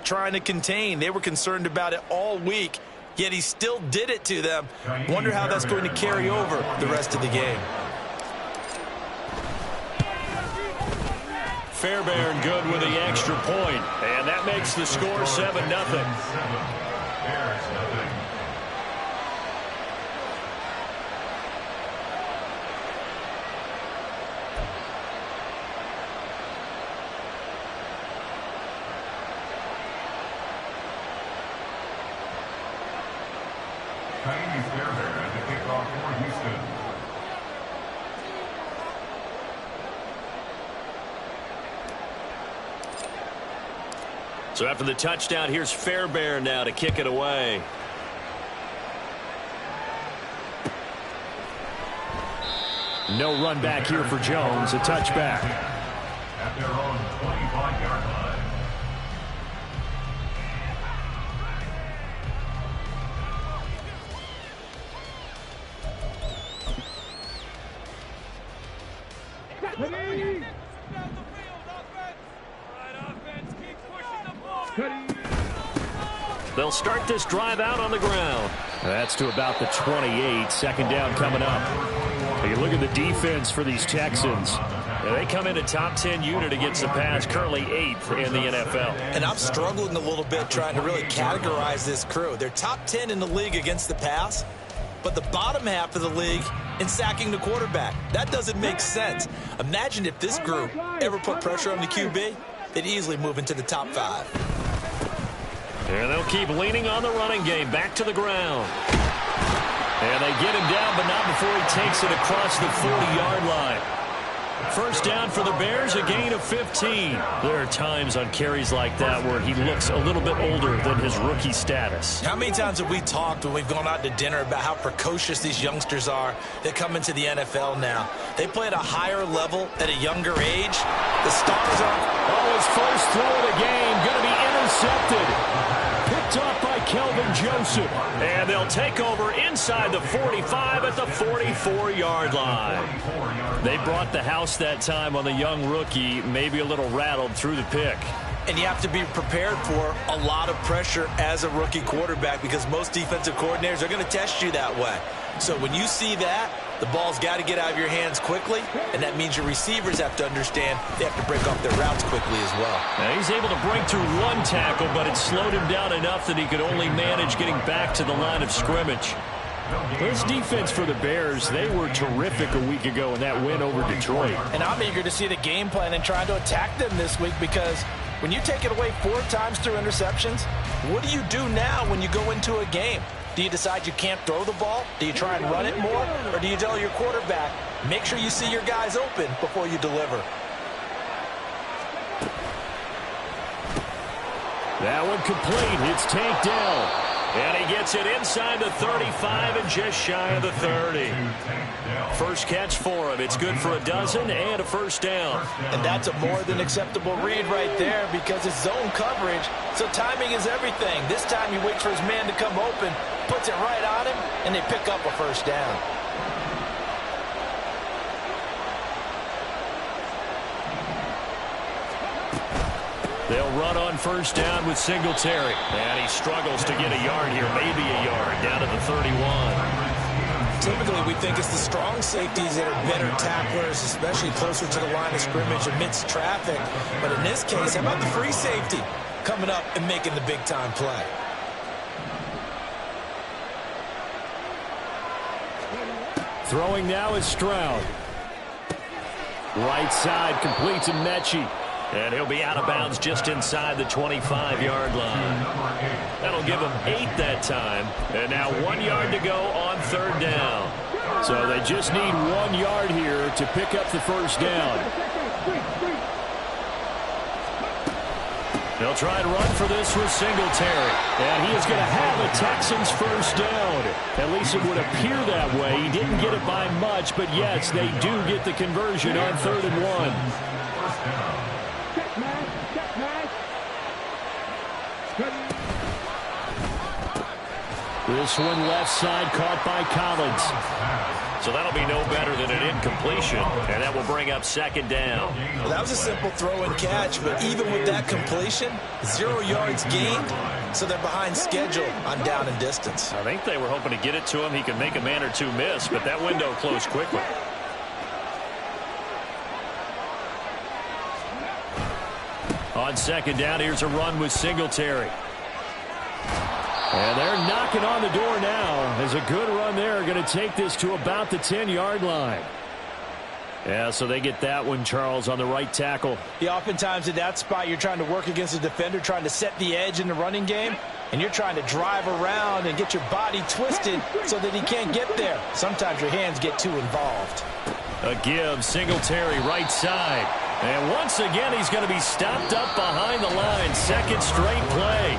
trying to contain. They were concerned about it all week, yet he still did it to them. Wonder how that's going to carry over the rest of the game. Fairbairn good with the extra point, and that makes the score 7-0. Fairbairn to kick off for Houston. So after the touchdown, here's Fairbairn now to kick it away. No run back here for Jones. A touchback. At their own 25-yard line. They'll start this drive out on the ground. That's to about the 28. Second down coming up. You look at the defense for these Texans. They come in a top 10 unit against the pass, currently 8th in the NFL. And I'm struggling a little bit trying to really categorize this crew. They're top 10 in the league against the pass, but the bottom half of the league in sacking the quarterback. That doesn't make sense. Imagine if this group ever put pressure on the QB, they'd easily move into the top 5. And they'll keep leaning on the running game. Back to the ground. And they get him down, but not before he takes it across the 40-yard line. First down for the Bears, a gain of 15. There are times on carries like that where he looks a little bit older than his rookie status. How many times have we talked when we've gone out to dinner about how precocious these youngsters are that come into the NFL now? They play at a higher level at a younger age. The stars are... Oh, his first throw of the game going to be intercepted. Picked off by Kelvin Joseph. And they'll take over inside the 45 at the 44-yard line. They brought the house that time on the young rookie, maybe a little rattled through the pick. And you have to be prepared for a lot of pressure as a rookie quarterback because most defensive coordinators are going to test you that way. So when you see that, the ball's got to get out of your hands quickly, and that means your receivers have to understand they have to break off their routes quickly as well. Now he's able to break through one tackle, but it slowed him down enough that he could only manage getting back to the line of scrimmage. This defense for the Bears, they were terrific a week ago in that win over Detroit. And I'm eager to see the game plan and try to attack them this week because when you take it away 4 times through interceptions, what do you do now when you go into a game? Do you decide you can't throw the ball? Do you try and run it more? Or do you tell your quarterback, make sure you see your guys open before you deliver? That one complete. It's tanked down. And he gets it inside the 35 and just shy of the 30. First catch for him. It's good for a dozen and a first down. And that's a more than acceptable read right there because it's zone coverage, so timing is everything. This time he waits for his man to come open, puts it right on him, and they pick up a first down. They'll run on first down with Singletary. And he struggles to get a yard here, maybe a yard, down to the 31. Typically, we think it's the strong safeties that are better tacklers, especially closer to the line of scrimmage amidst traffic. But in this case, how about the free safety coming up and making the big-time play? Throwing now is Stroud. Right side completes to Mechie. And he'll be out of bounds just inside the 25-yard line. That'll give him 8 that time. And now 1 yard to go on third down. So they just need 1 yard here to pick up the first down. They'll try and run for this with Singletary. And he is going to have a Texans first down. At least it would appear that way. He didn't get it by much, but yes, they do get the conversion on 3rd and 1. This one left side caught by Collins. So that'll be no better than an incompletion, and that will bring up second down. Well, that was a simple throw and catch, but even with that completion, 0 yards gained, so they're behind schedule on down and distance. I think they were hoping to get it to him. He could make a man or two miss, but that window closed quickly. On second down, here's a run with Singletary. And they're knocking on the door now. As a good run there, going to take this to about the 10-yard line. Yeah, so they get that one, Charles, on the right tackle. Yeah, oftentimes at that spot, you're trying to work against a defender, trying to set the edge in the running game, and you're trying to drive around and get your body twisted so that he can't get there. Sometimes your hands get too involved. A give, Singletary, right side. And once again, he's going to be stopped up behind the line. Second straight play.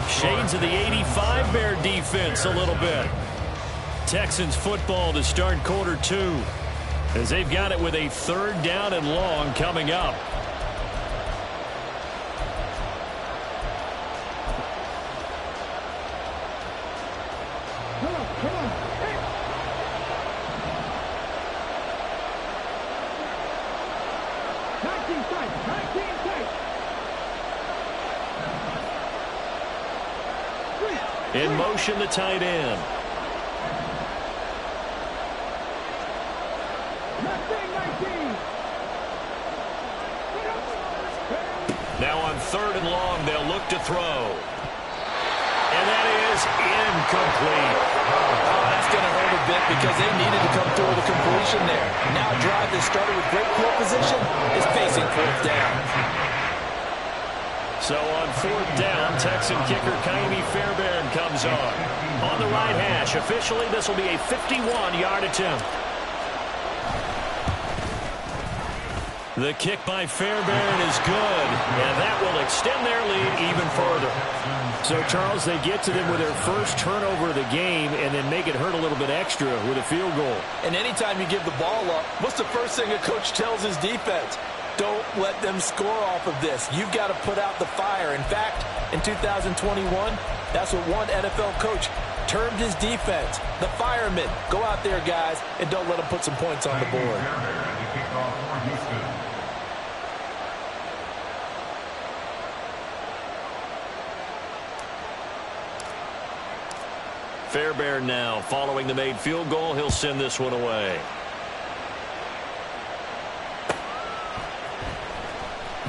Shades of the 85 Bear defense a little bit. Texans football to start quarter 2. As they've got it with a 3rd down and long coming up. In motion, the tight end. Now on 3rd and long, they'll look to throw. And that is incomplete. Oh, that's going to hurt a bit because they needed to come through with a completion there. Now a drive that started with great field position is facing 4th down. So on 4th down, Texan kicker Ka'imi Fairbairn comes on. On the right hash, officially this will be a 51-yard attempt. The kick by Fairbairn is good, and that will extend their lead even further. So, Charles, they get to them with their first turnover of the game and then make it hurt a little bit extra with a field goal. And anytime you give the ball up, what's the first thing a coach tells his defense? Don't let them score off of this. You've got to put out the fire. In fact, in 2021, that's what one NFL coach termed his defense. The firemen. Go out there, guys, and don't let them put some points on the board. Fairbairn now following the made field goal. He'll send this one away.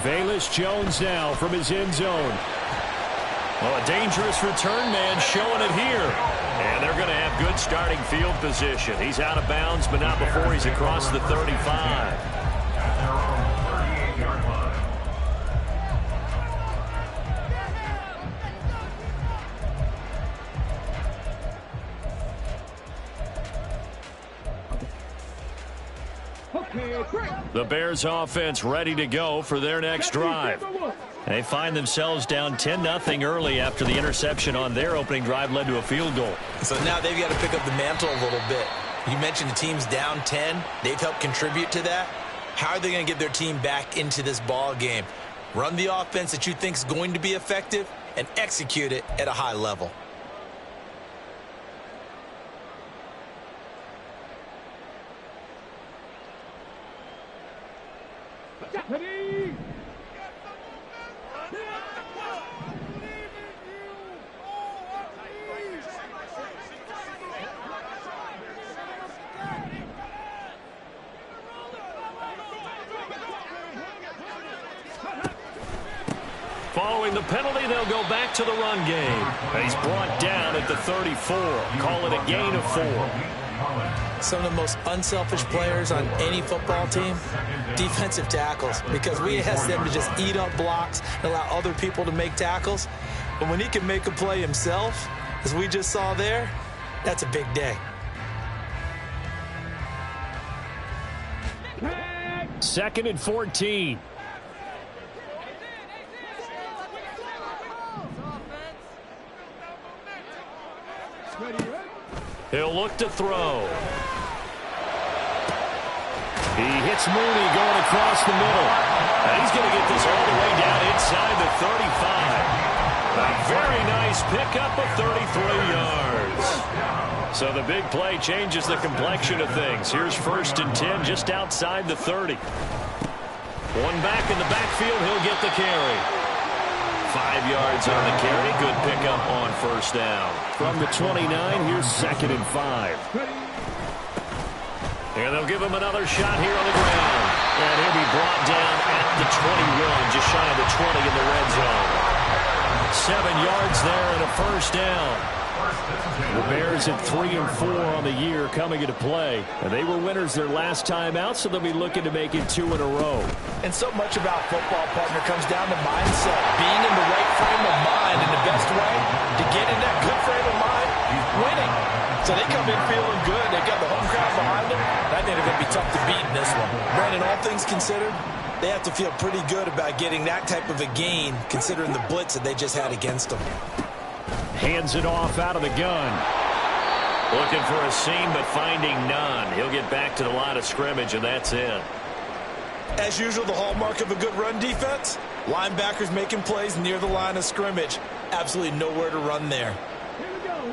Velus Jones now from his end zone. Oh, a dangerous return man showing it here. And they're going to have good starting field position. He's out of bounds, but not before he's across the 35. The Bears offense ready to go for their next drive. They find themselves down 10-0 early after the interception on their opening drive led to a field goal. So now they've got to pick up the mantle a little bit. You mentioned the team's down 10. They've helped contribute to that. How are they going to get their team back into this ball game? Run the offense that you think is going to be effective and execute it at a high level. Following the penalty, they'll go back to the run game. He's brought down at the 34. Call it a gain of 4. Some of the most unselfish players on any football team, defensive tackles, because we ask them to just eat up blocks and allow other people to make tackles. But when he can make a play himself, as we just saw there, that's a big day. Second and 14. He'll look to throw. He hits Mooney going across the middle. And he's going to get this all the way down inside the 35. A very nice pickup of 33 yards. So the big play changes the complexion of things. Here's 1st and 10 just outside the 30. One back in the backfield. He'll get the carry. 5 yards on the carry. Good pickup on 1st down. From the 29, here's 2nd and 5. And they'll give him another shot here on the ground. And he'll be brought down at the 21, just shy of the 20 in the red zone. 7 yards there and a 1st down. The Bears at 3 and 4 on the year coming into play. And they were winners their last time out, so they'll be looking to make it 2 in a row. And so much about football, partner, comes down to mindset. Being in the right frame of mind, and the best way to get in that good frame of mind, winning. So they come in feeling good. They've got the home crowd behind them. I think they're going to be tough to beat in this one. Brandon, all things considered, they have to feel pretty good about getting that type of a gain, considering the blitz that they just had against them. Hands it off out of the gun. Looking for a seam, but finding none. He'll get back to the line of scrimmage, and that's it. As usual, the hallmark of a good run defense, linebackers making plays near the line of scrimmage. Absolutely nowhere to run there.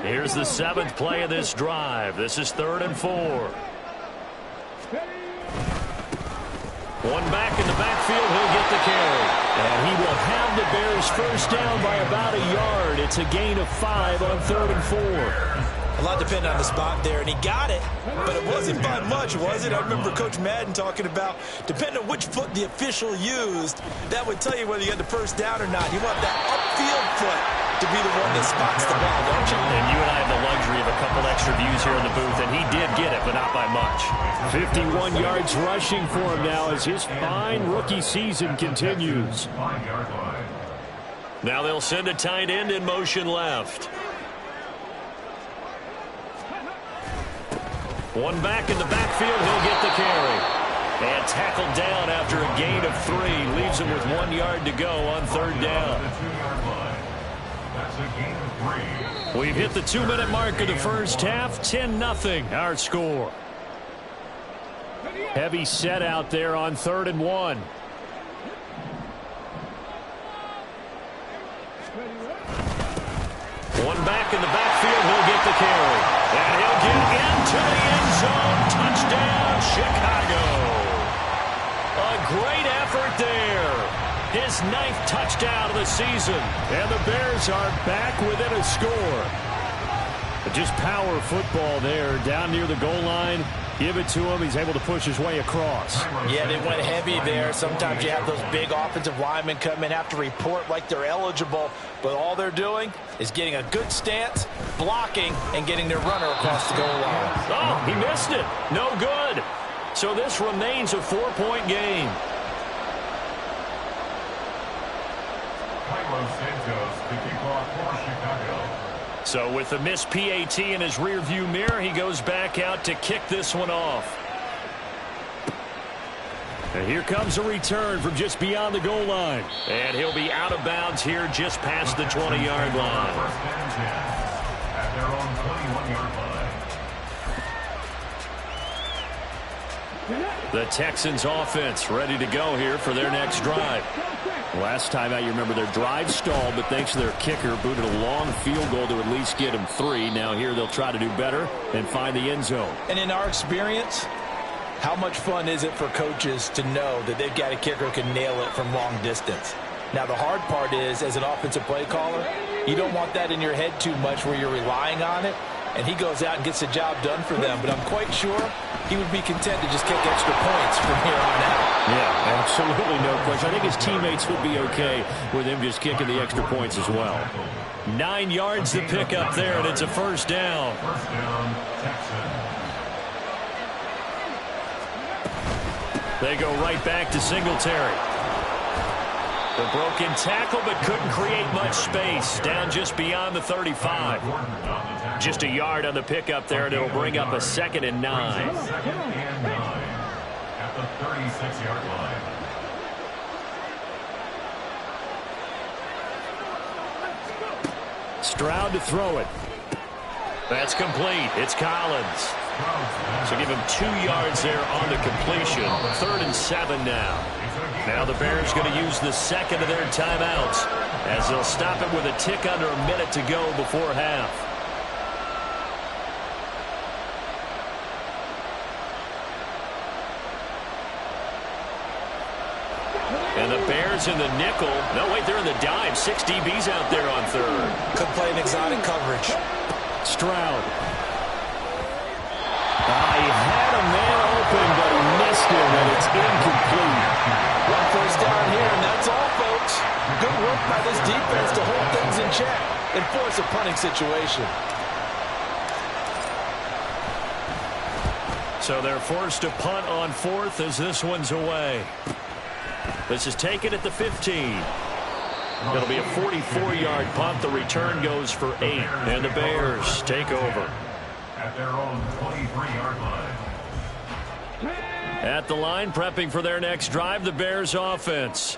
Here's the 7th play of this drive. This is 3rd and 4. One back in the backfield. He'll get the carry. And he will have the Bears 1st down by about a yard. It's a gain of 5 on 3rd and 4. A lot depending on the spot there, and he got it, but it wasn't by much, was it? I remember Coach Madden talking about, depending on which foot the official used, that would tell you whether you had the 1st down or not. You want that upfield foot to be the one that spots the ball, don't you? And you and I have the luxury of a couple extra views here in the booth, and he did get it, but not by much. 51 yards rushing for him now as his fine rookie season continues. Now they'll send a tight end in motion left. One back in the backfield. He'll get the carry. And tackled down after a gain of 3. Leaves him with 1 yard to go on 3rd down. We've hit the 2-minute mark of the first half. 10-0 our score. Heavy set out there on 3rd and 1. One back in the backfield. He'll get the carry. And he'll get into the end zone. Touchdown, Chicago. A great effort there. His 9th touchdown of the season. And the Bears are back within a score. Just power football there down near the goal line. Give it to him. He's able to push his way across. Yeah, they went heavy there. Sometimes you have those big offensive linemen come in, have to report like they're eligible, but all they're doing is getting a good stance, blocking, and getting their runner across the goal line. Oh, he missed it. No good. So this remains a 4-point game. Cairo Santos to kick off for Chicago. So with the missed PAT in his rearview mirror, he goes back out to kick this one off. And here comes a return from just beyond the goal line. And he'll be out of bounds here just past the 20-yard line. 1st and 10 at their own 21-yard line. The Texans offense ready to go here for their next drive. Last time out, you remember their drive stalled, but thanks to their kicker, booted a long field goal to at least get them 3. Now here they'll try to do better and find the end zone. And in our experience, how much fun is it for coaches to know that they've got a kicker who can nail it from long distance? Now, the hard part is, as an offensive play caller, you don't want that in your head too much where you're relying on it, and he goes out and gets the job done for them. But I'm quite sure he would be content to just kick extra points from here on out. Yeah, absolutely no question. I think his teammates would be okay with him just kicking the extra points as well. 9 yards to pick up there, and it's a 1st down. 1st down, Texans. They go right back to Singletary. The broken tackle, but couldn't create much space. Down just beyond the 35. Just a yard on the pickup there, and it'll bring up a 2nd and 9. 2nd and 9 at the 36-yard line. Stroud to throw it. That's complete. It's Collins. So give him 2 yards there on the completion. 3rd and 7 now. Now the Bears going to use the 2nd of their timeouts as they'll stop it with a tick under a minute to go before half. And the Bears in the nickel. No, wait, they're in the dime. 6 DBs out there on third. Could play an exotic coverage. Stroud. He had a man open, but he missed him, and it's incomplete. One first down here, and that's all, folks. Good work by this defense to hold things in check and force a punting situation. So they're forced to punt on fourth as this one's away. This is taken at the 15. It'll be a 44-yard punt. The return goes for 8, and the Bears take over. At their own 23-yard line. At the line, prepping for their next drive, the Bears offense.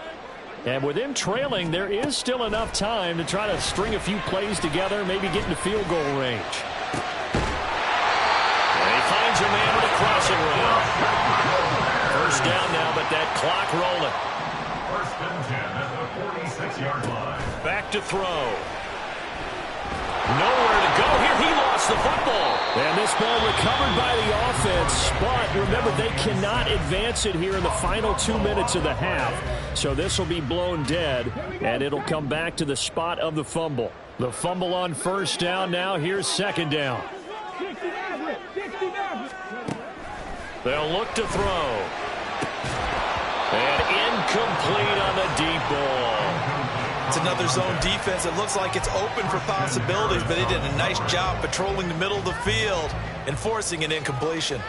And with them trailing, there is still enough time to try to string a few plays together, maybe get into field goal range. And he finds a man with a crossing route. First down now, but that clock rolling. First and 10 at the 46-yard line. Back to throw. Nowhere to go here. He lost the football. And this ball recovered by the offense. But remember, they cannot advance it here in the final 2 minutes of the half. So this will be blown dead, and it'll come back to the spot of the fumble. The fumble on first down now. Here's second down. They'll look to throw. And incomplete on the deep ball. It's another zone defense. It looks like it's open for possibilities, but they did a nice job patrolling the middle of the field and forcing an incompletion.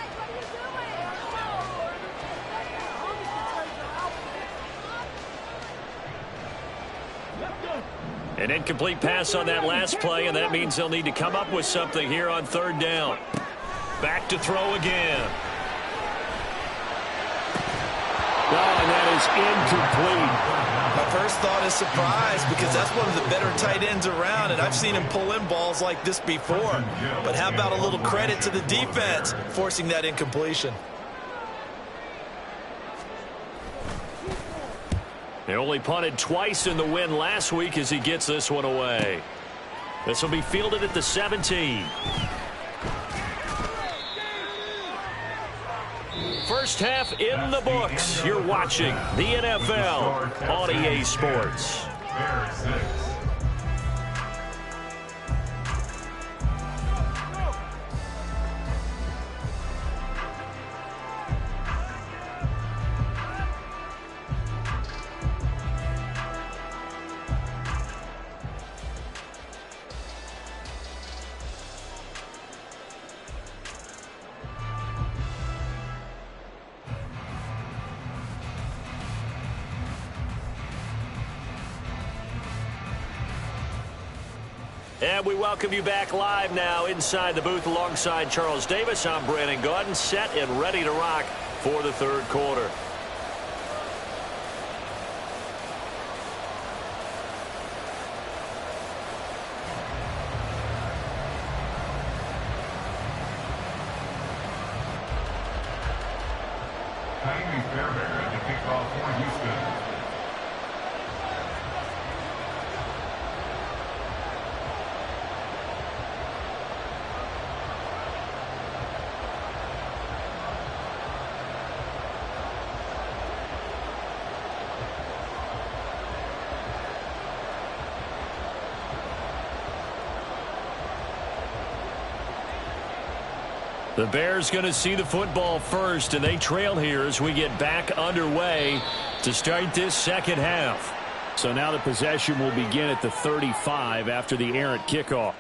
An incomplete pass on that last play, and that means they'll need to come up with something here on third down. Back to throw again. Oh, and that is incomplete. My first thought is surprise because that's one of the better tight ends around, and I've seen him pull in balls like this before. But how about a little credit to the defense forcing that incompletion? They only punted twice in the win last week as he gets this one away. This will be fielded at the 17. First half in the books. You're watching the NFL on EA Sports. Bears 6. And we welcome you back live now inside the booth alongside Charles Davis. I'm Brandon Gaudin, set and ready to rock for the third quarter. Jamie Fairbairn at the kickoff for Houston. The Bears going to see the football first, and they trail here as we get back underway to start this second half. So now the possession will begin at the 35 after the errant kickoff.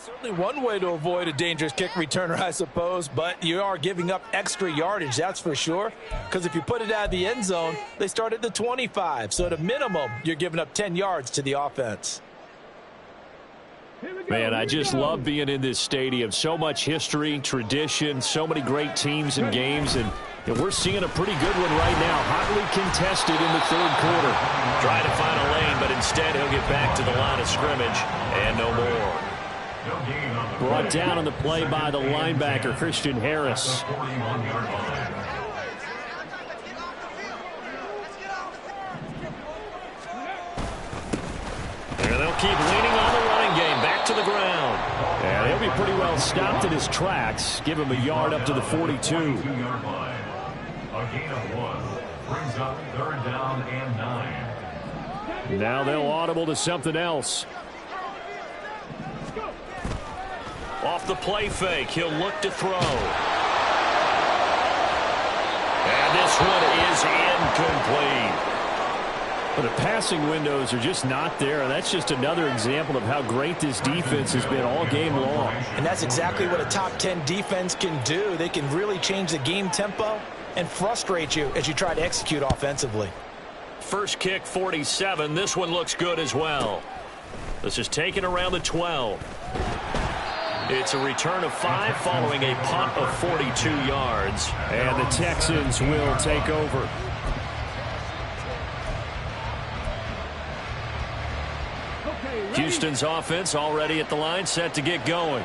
Certainly one way to avoid a dangerous kick returner, I suppose, but you are giving up extra yardage, that's for sure, because if you put it out of the end zone, they start at the 25, so at a minimum, you're giving up 10 yards to the offense. Man, I just love being in this stadium. So much history, tradition, so many great teams and games, and we're seeing a pretty good one right now, hotly contested in the third quarter. Trying to find a lane, but instead he'll get back to the line of scrimmage, and no more. Brought down on the play by the linebacker, Christian Harris. And they'll keep leaning on the running game, back to the ground. And he'll be pretty well stopped in his tracks. Give him a yard up to the 42. A gain of 1 brings up 3rd down and 9. Now they'll audible to something else. Off the play fake, he'll look to throw. And this one is incomplete. But the passing windows are just not there, and that's just another example of how great this defense has been all game long. And that's exactly what a top 10 defense can do. They can really change the game tempo and frustrate you as you try to execute offensively. First kick, 47. This one looks good as well. This is taken around the 12. It's a return of 5 following a punt of 42 yards. And the Texans will take over. Houston's offense already at the line, set to get going.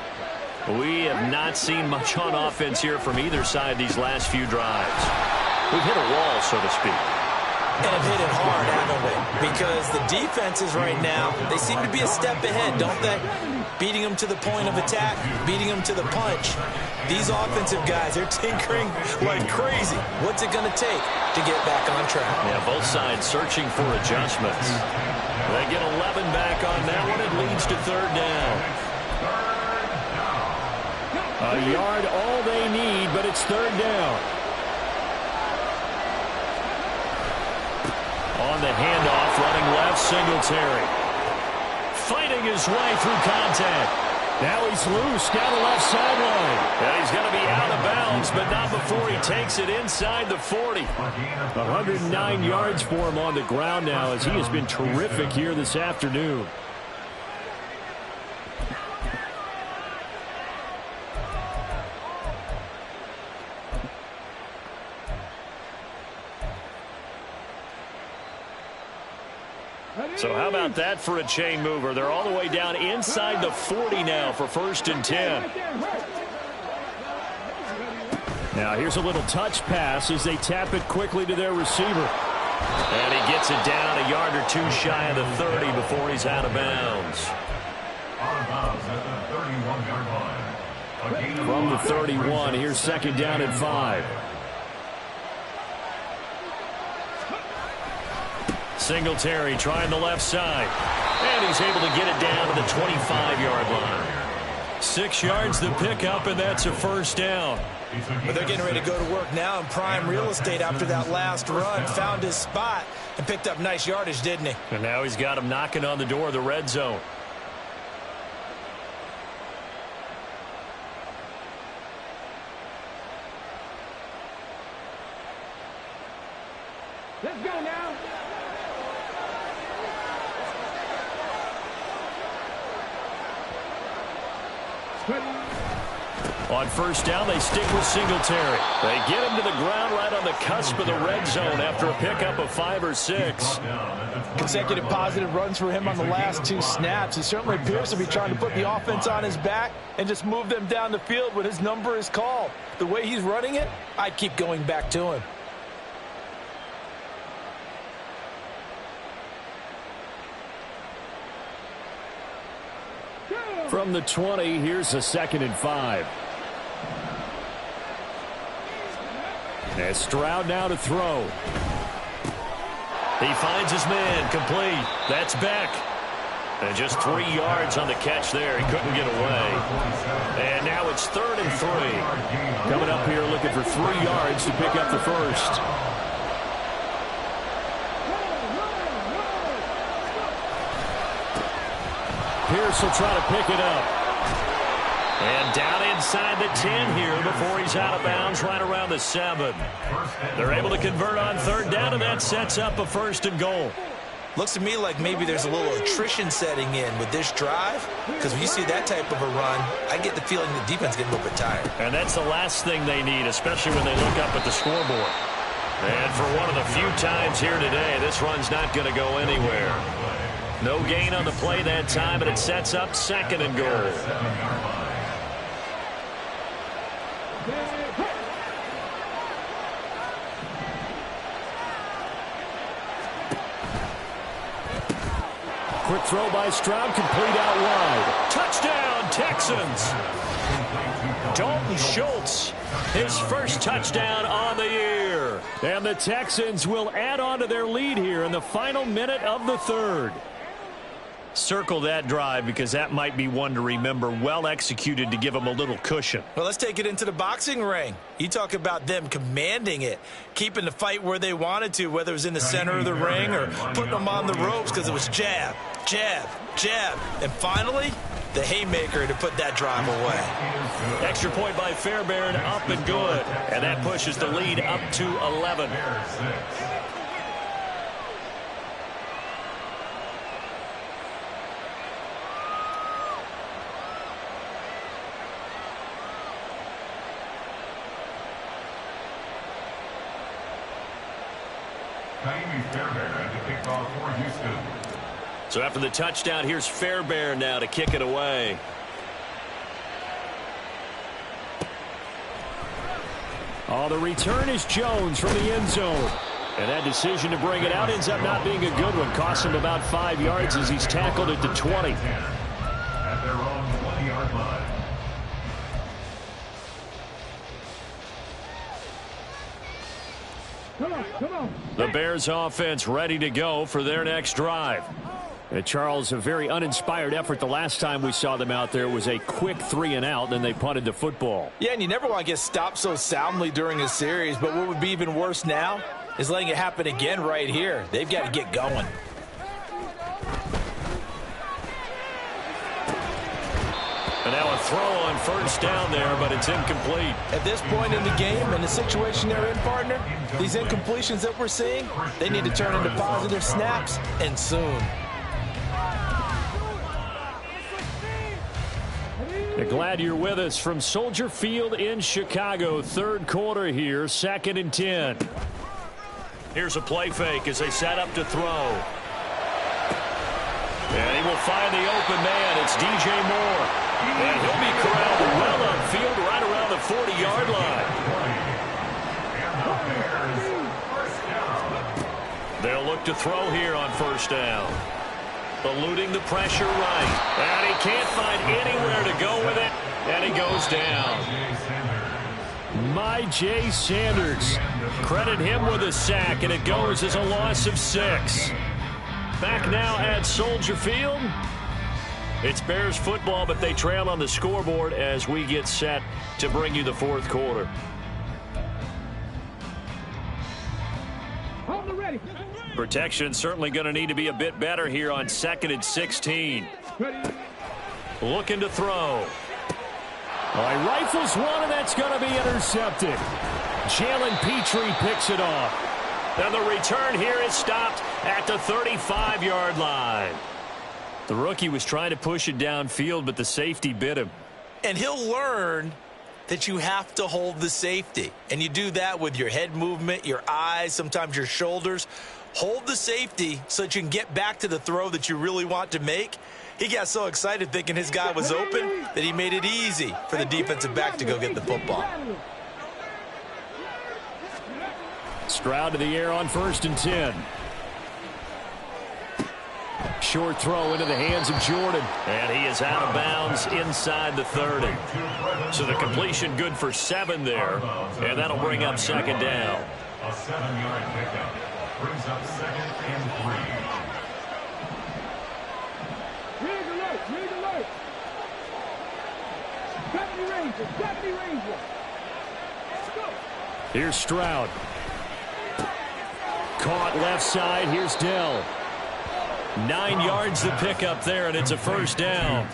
We have not seen much on offense here from either side these last few drives. We've hit a wall, so to speak. And have hit it hard, haven't we? Because the defenses right now, they seem to be a step ahead, don't they? Beating them to the point of attack, beating them to the punch. These offensive guys, they're tinkering like crazy. What's it going to take to get back on track? Yeah, both sides searching for adjustments. They get 11 back on that one. It leads to 3rd down. A yard all they need, but it's 3rd down. On the handoff, running left, Singletary. Fighting his way through contact. Now he's loose down the left sideline. And he's going to be out of bounds, but not before he takes it inside the 40. 109 yards for him on the ground now as he has been terrific here this afternoon. So how about that for a chain mover? They're all the way down inside the 40 now for 1st and 10. Now here's a little touch pass as they tap it quickly to their receiver. And he gets it down a yard or 2 shy of the 30 before he's out of bounds. Out of bounds at the 31-yard line. From the 31, here's 2nd down and 5. Singletary trying the left side. And he's able to get it down to the 25-yard line. 6 yards the pickup, and that's a 1st down. But they're getting ready to go to work now in prime real estate after that last run. Found his spot and picked up nice yardage, didn't he? And now he's got him knocking on the door of the red zone. Let's go now. On 1st down, they stick with Singletary. They get him to the ground right on the cusp of the red zone after a pickup of 5 or 6. Consecutive positive runs for him on the last 2 snaps. He certainly appears to be trying to put the offense on his back and just move them down the field when his number is called. The way he's running it, I'd keep going back to him. From the 20, here's a 2nd and 5. And Stroud now to throw. He finds his man, complete. That's Beck. And just 3 yards on the catch there. He couldn't get away. And now it's 3rd and 3. Coming up here looking for 3 yards to pick up the 1st. Pierce will try to pick it up. And down inside the 10 here before he's out of bounds right around the 7. They're able to convert on third down, and that sets up a 1st and goal. Looks to me like maybe there's a little attrition setting in with this drive, because when you see that type of a run, I get the feeling the defense getting a little bit tired. And that's the last thing they need, especially when they look up at the scoreboard. And for one of the few times here today, this run's not going to go anywhere. No gain on the play that time, and it sets up 2nd and goal. Quick throw by Stroud, complete out wide. Touchdown, Texans! Dalton Schultz, his first touchdown on the year. And the Texans will add on to their lead here in the final minute of the 3rd. Circle that drive because that might be one to remember. Well executed to give them a little cushion. Well, let's take it into the boxing ring. You talk about them commanding it, keeping the fight where they wanted to, whether it was in the center of the ring or putting them on the ropes because it was jab, jab, jab. And finally, the haymaker to put that drive away. Extra point by Fairbairn, up and good. And that pushes the lead up to 11. So after the touchdown, here's Fairbairn now to kick it away. Oh, the return is Jones from the end zone. And that decision to bring it out ends up not being a good one. Costs him about 5 yards as he's tackled at the 20. At their own 20-yard line. The Bears offense ready to go for their next drive. And Charles, a very uninspired effort. The last time we saw them out there was a quick 3-and-out, then they punted the football. Yeah, and you never want to get stopped so soundly during a series, but what would be even worse now is letting it happen again right here. They've got to get going. And now a throw on 1st down there, but it's incomplete. At this point in the game and the situation they're in, partner, these incompletions that we're seeing, they need to turn into positive snaps, and soon. Glad you're with us from Soldier Field in Chicago. 3rd quarter here, 2nd and 10. Here's a play fake as they set up to throw. And he will find the open man. It's DJ Moore. And he'll be corralled well upfield right around the 40-yard line. They'll look to throw here on 1st down. Eluding the pressure right. And he can't find anywhere to go with it. And he goes down. Myjai Sanders. Credit him with a sack, and it goes as a loss of 6. Back now at Soldier Field. It's Bears football, but they trail on the scoreboard as we get set to bring you the 4th quarter. Protection certainly going to need to be a bit better here on 2nd and 16. Looking to throw. He rifles one, and that's going to be intercepted. Jalen Petrie picks it off. And the return here is stopped at the 35-yard line. The rookie was trying to push it downfield, but the safety bit him. And he'll learn that you have to hold the safety. And you do that with your head movement, your eyes, sometimes your shoulders. Hold the safety so that you can get back to the throw that you really want to make. He got so excited thinking his guy was open that he made it easy for the defensive back to go get the football. Stroud to the air on 1st and 10. Short throw into the hands of Jordan. And he is out of bounds inside the 30. So the completion good for 7 there. And that'll bring up 2nd down. A 7-yard pickup brings up 2nd and 3. Rig alert! Rig alert! Deputy Ranger! Deputy Ranger! Let's go! Here's Stroud. Caught left side. Here's Dell. 9 yards to pick up there, and it's a first down.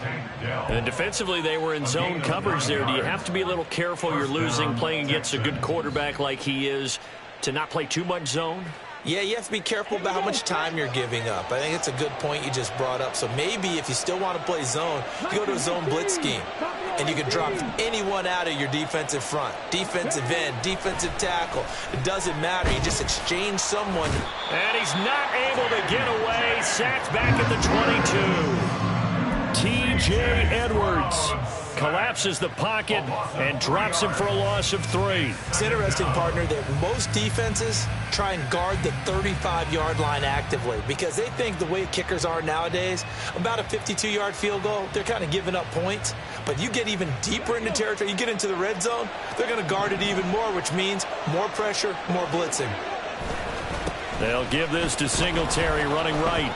And defensively, they were in zone coverage there. Do you have to be a little careful? You're losing, playing against a good quarterback like he is, to not play too much zone? Yeah, you have to be careful about how much time you're giving up. I think it's a good point you just brought up. So maybe if you still want to play zone, you go to a zone blitz scheme. And you can drop anyone out of your defensive front. Defensive end, defensive tackle. It doesn't matter. You just exchange someone. And he's not able to get away. Sacked back at the 22. T.J. Edwards collapses the pocket and drops him for a loss of 3. It's interesting, partner, that most defenses try and guard the 35-yard line actively because they think the way kickers are nowadays, about a 52-yard field goal, they're kind of giving up points. But you get even deeper into territory, you get into the red zone, they're going to guard it even more, which means more pressure, more blitzing. They'll give this to Singletary running right.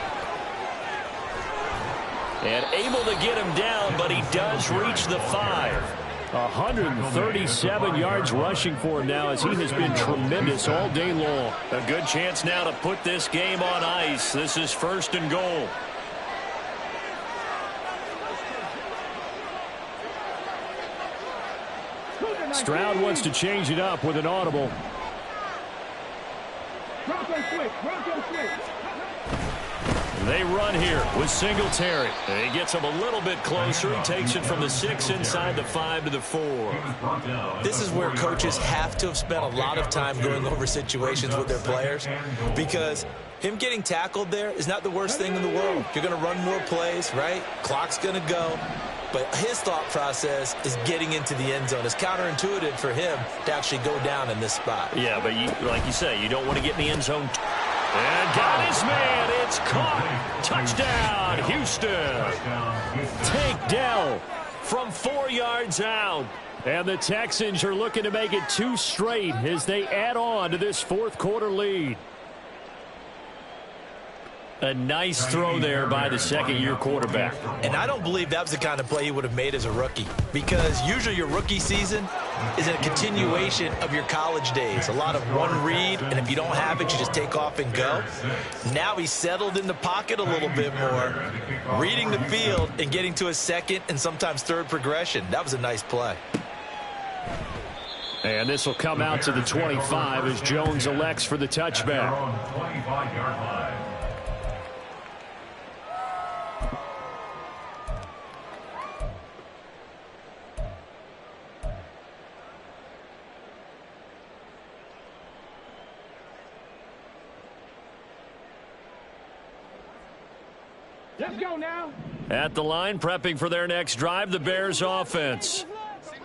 And able to get him down, but he does reach the 5. 137 yards rushing for him now as he has been tremendous all day long. A good chance now to put this game on ice. This is 1st and goal. Stroud wants to change it up with an audible. They run here with Singletary. And he gets him a little bit closer. He takes it from the 6 inside the 5 to the 4. This is where coaches have to have spent a lot of time going over situations with their players because him getting tackled there is not the worst thing in the world. You're going to run more plays, right? Clock's going to go. But his thought process is getting into the end zone. It's counterintuitive for him to actually go down in this spot. Yeah, but like you say, you don't want to get in the end zone. And got his man. It's caught. Touchdown, Houston. Tank Dell from 4 yards out. And the Texans are looking to make it 2 straight as they add on to this 4th quarter lead. A nice throw there by the 2nd-year quarterback. And I don't believe that was the kind of play he would have made as a rookie because usually your rookie season is a continuation of your college days. A lot of one read, and if you don't have it, you just take off and go. Now he's settled in the pocket a little bit more, reading the field and getting to a 2nd and sometimes 3rd progression. That was a nice play. And this will come out to the 25 as Jones elects for the touchback. 25-yard line. Let's go now. At the line, prepping for their next drive, the Bears offense.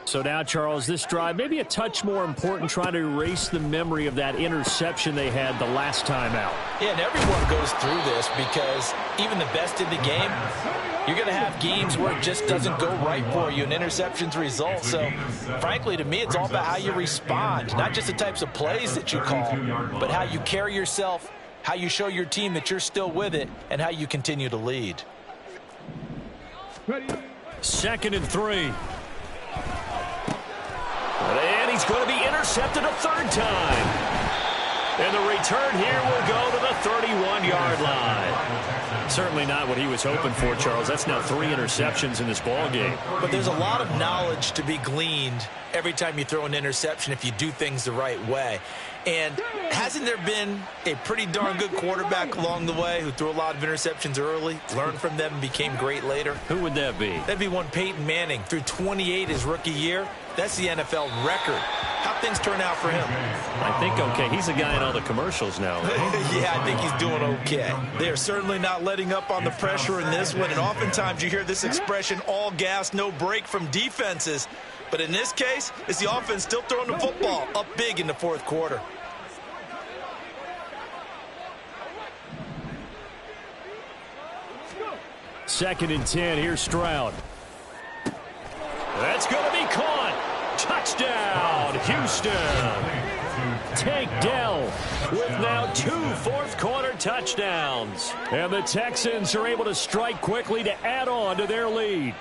So now, Charles, this drive maybe a touch more important, trying to erase the memory of that interception they had the last time out. Yeah, and everyone goes through this because even the best in the game, you're going to have games where it just doesn't go right for you, and interceptions result. So, frankly, to me, it's all about how you respond, not just the types of plays that you call, but how you carry yourself, how you show your team that you're still with it, and how you continue to lead. 2nd and 3. And he's going to be intercepted a 3rd time. And the return here will go to the 31-yard line. Certainly not what he was hoping for, Charles. That's now 3 interceptions in this ball game. But there's a lot of knowledge to be gleaned every time you throw an interception if you do things the right way. And hasn't there been a pretty darn good quarterback along the way who threw a lot of interceptions early, learned from them, and became great later? Who would that be? That'd be one Peyton Manning. Threw 28 his rookie year. That's the NFL record. How'd things turn out for him? I think okay. He's a guy in all the commercials now. Yeah, I think he's doing okay. They are certainly not letting up on the pressure in this one, and oftentimes you hear this expression, all gas, no break from defenses. But in this case, it's the offense still throwing the football up big in the 4th quarter. Second and 10. Here's Stroud. That's going to be caught. Touchdown, Houston. Tank Dell With now 2 fourth-quarter touchdowns. And the Texans are able to strike quickly to add on to their lead.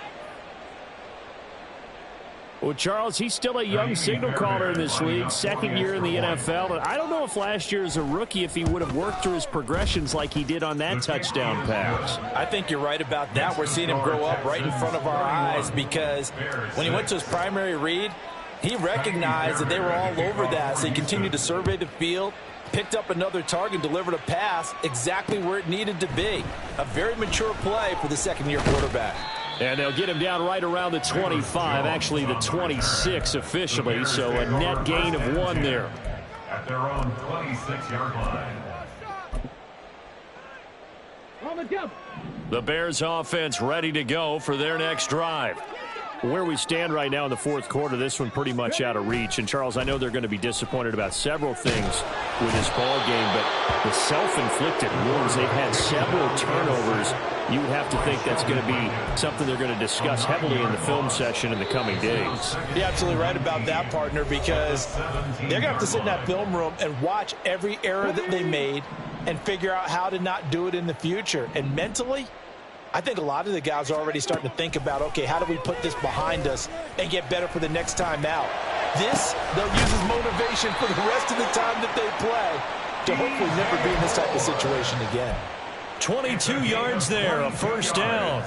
Well, Charles, he's still a young signal caller in this league, second year in the NFL. And I don't know if last year as a rookie, if he would have worked through his progressions like he did on that touchdown pass. I think you're right about that. We're seeing him grow up right in front of our eyes because when he went to his primary read, he recognized that they were all over that. So he continued to survey the field, picked up another target, delivered a pass exactly where it needed to be. A very mature play for the second-year quarterback. And they'll get him down right around the 25, actually the 26 officially, so a net gain of 1 there. At their own 26-yard line. On the jump. The Bears offense ready to go for their next drive. Where we stand right now in the fourth quarter, this one pretty much out of reach. And, Charles, I know they're going to be disappointed about several things with this ball game, but the self-inflicted wounds, they've had several turnovers. You would have to think that's going to be something they're going to discuss heavily in the film session in the coming days. You're absolutely right about that, partner, because they're going to have to sit in that film room and watch every error that they made and figure out how to not do it in the future. And mentally, I think a lot of the guys are already starting to think about, okay, how do we put this behind us and get better for the next time out? This, they'll use as motivation for the rest of the time that they play to hopefully never be in this type of situation again. 22 yards there, a first down.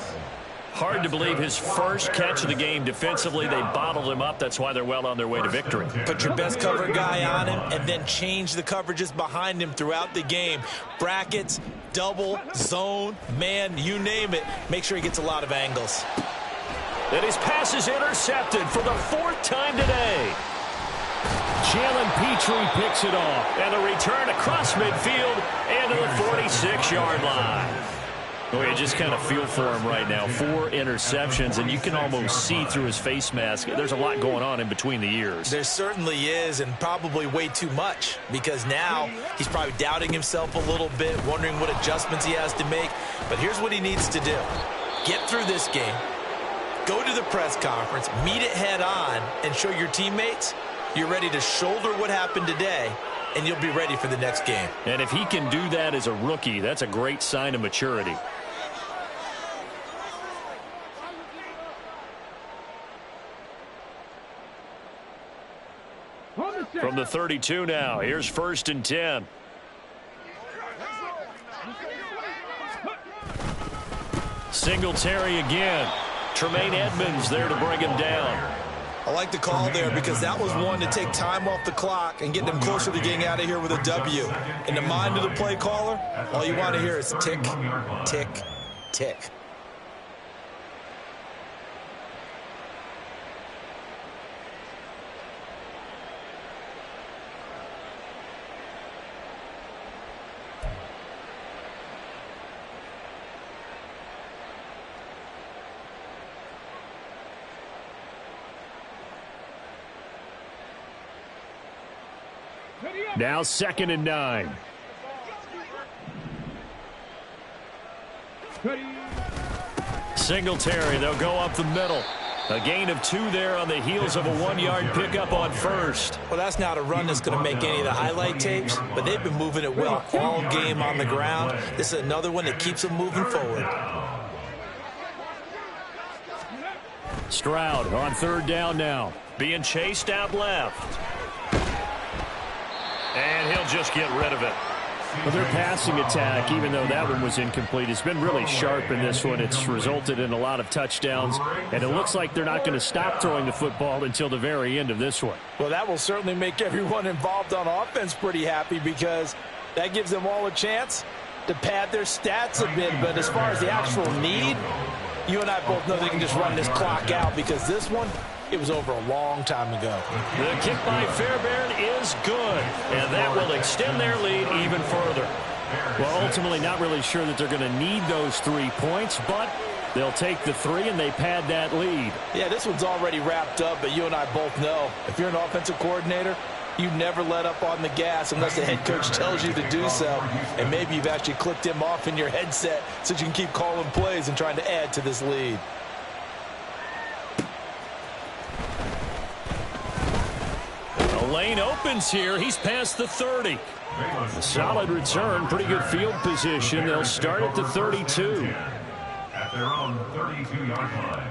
Hard to believe his first catch of the game defensively. They bottled him up. That's why they're well on their way to victory. Put your best cover guy on him and then change the coverages behind him throughout the game. Brackets, double, zone, man, you name it. Make sure he gets a lot of angles. And his pass is intercepted for the 4th time today. Jalen Petrie picks it off. And a return across midfield and to the 46-yard line. Well, you just kind of feel for him right now. 4 interceptions, and you can almost see through his face mask. There's a lot going on in between the ears. There certainly is, and probably way too much, because now he's probably doubting himself a little bit, wondering what adjustments he has to make. But here's what he needs to do. Get through this game, go to the press conference, meet it head on, and show your teammates you're ready to shoulder what happened today, and you'll be ready for the next game. And if he can do that as a rookie, that's a great sign of maturity. From the 32 now, here's 1st and 10. Singletary again. Tremaine Edmonds there to bring him down. I like the call there because that was one to take time off the clock and get them closer to getting out of here with a W. In the mind of the play caller, all you want to hear is tick, tick, tick. Now 2nd and 9. Singletary, they'll go up the middle. A gain of 2 there on the heels of a 1-yard pickup on first. Well, that's not a run that's going to make any of the highlight tapes, but they've been moving it well all game on the ground. This is another one that keeps them moving forward. Stroud on 3rd down now. Being chased out left. And he'll just get rid of it. Well, their passing attack, even though that one was incomplete, has been really sharp in this one. It's resulted in a lot of touchdowns, and it looks like they're not going to stop throwing the football until the very end of this one. Well, that will certainly make everyone involved on offense pretty happy because that gives them all a chance to pad their stats a bit. But as far as the actual need, you and I both know they can just run this clock out because this one, it was over a long time ago. The kick by Fairbairn is good, and that will extend their lead even further. Well, ultimately not really sure that they're going to need those 3 points, but they'll take the 3 and they pad that lead. Yeah, this one's already wrapped up, but you and I both know if you're an offensive coordinator, you never let up on the gas unless the head coach tells you to do so. And maybe you've actually clicked him off in your headset so you can keep calling plays and trying to add to this lead. The lane opens here. He's past the 30. A solid return, pretty good field position. They'll start at the 32. At their own 32-yard line.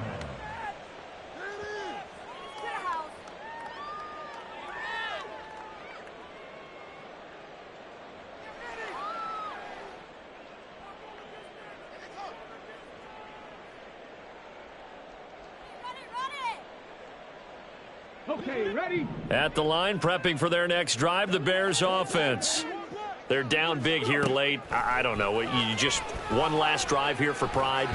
Okay, ready? At the line, prepping for their next drive, the Bears offense. They're down big here late. I don't know. You just one last drive here for pride?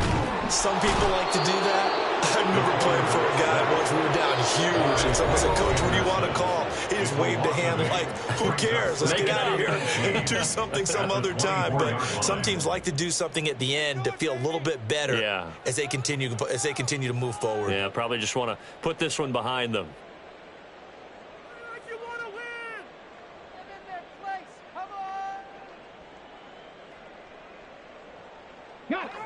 Some people like to do that. I remember playing for a guy once. We were down huge, and someone said, "Coach, what do you want to call?" He just waved a hand like, "Who cares? Let's get out of here and do something some other time." But some teams like to do something at the end to feel a little bit better as they continue to move forward. Yeah, probably just want to put this one behind them.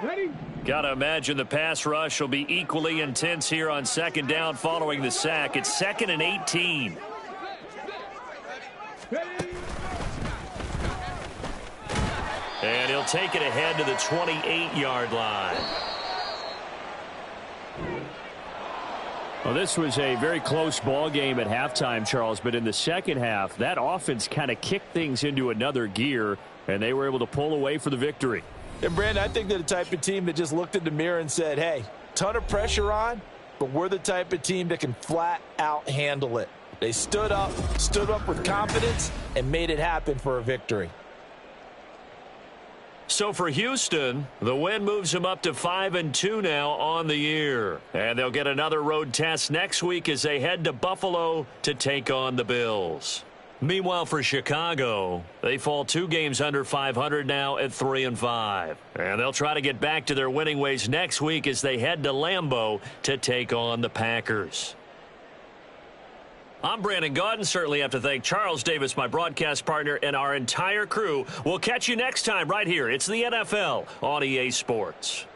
Ready? Got to imagine the pass rush will be equally intense here on second down following the sack. It's 2nd and 18. Ready? And he'll take it ahead to the 28-yard line. Well, this was a very close ball game at halftime, Charles, but in the second half, that offense kind of kicked things into another gear, and they were able to pull away for the victory. And, Brandon, I think they're the type of team that just looked in the mirror and said, hey, ton of pressure on, but we're the type of team that can flat out handle it. They stood up with confidence, and made it happen for a victory. So for Houston, the win moves them up to 5-2 now on the year. And they'll get another road test next week as they head to Buffalo to take on the Bills. Meanwhile, for Chicago, they fall 2 games under 500 now at 3-5. And they'll try to get back to their winning ways next week as they head to Lambeau to take on the Packers. I'm Brandon Gaudin. Certainly have to thank Charles Davis, my broadcast partner, and our entire crew. We'll catch you next time right here. It's the NFL on EA Sports.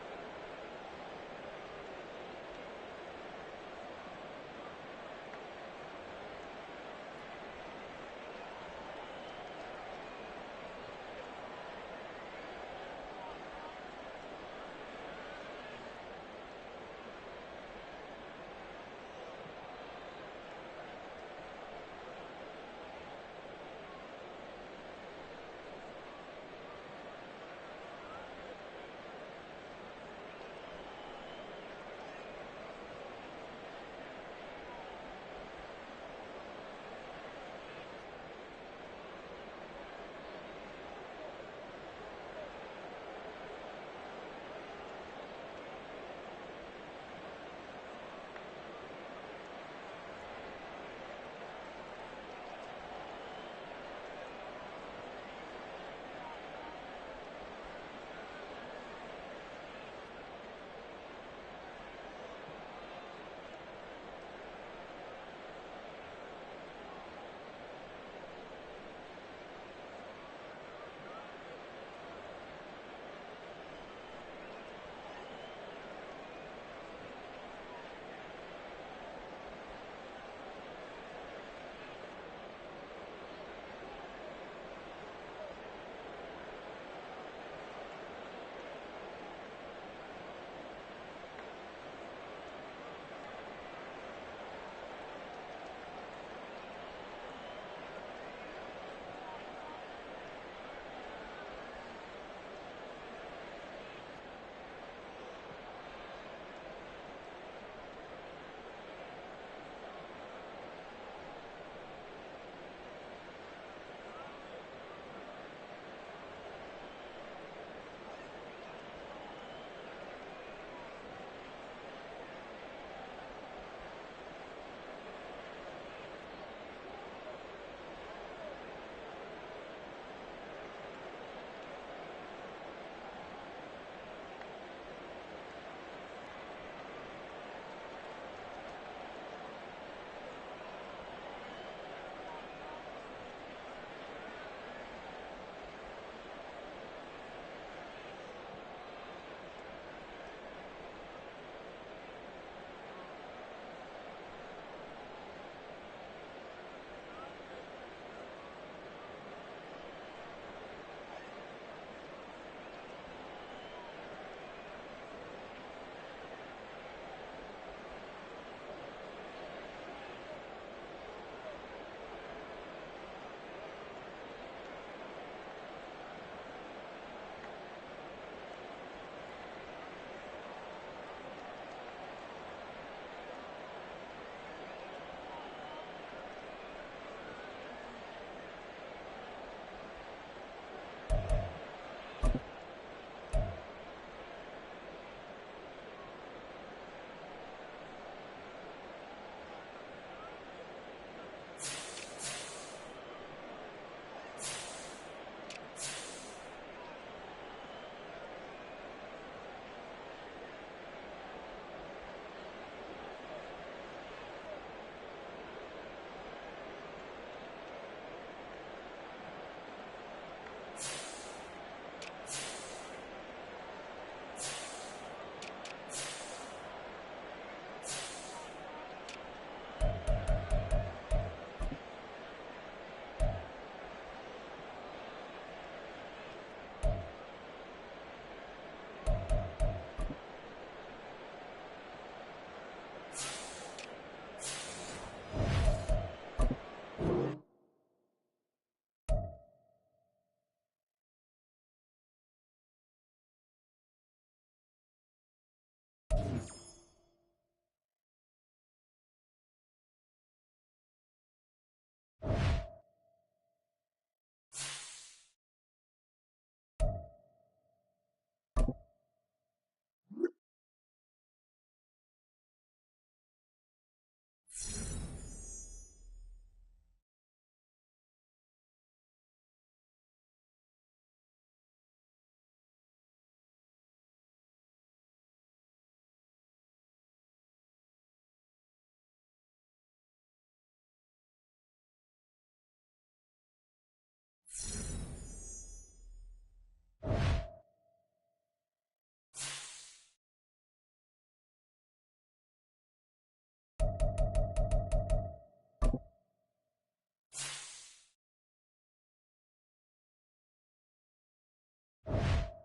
Ranger.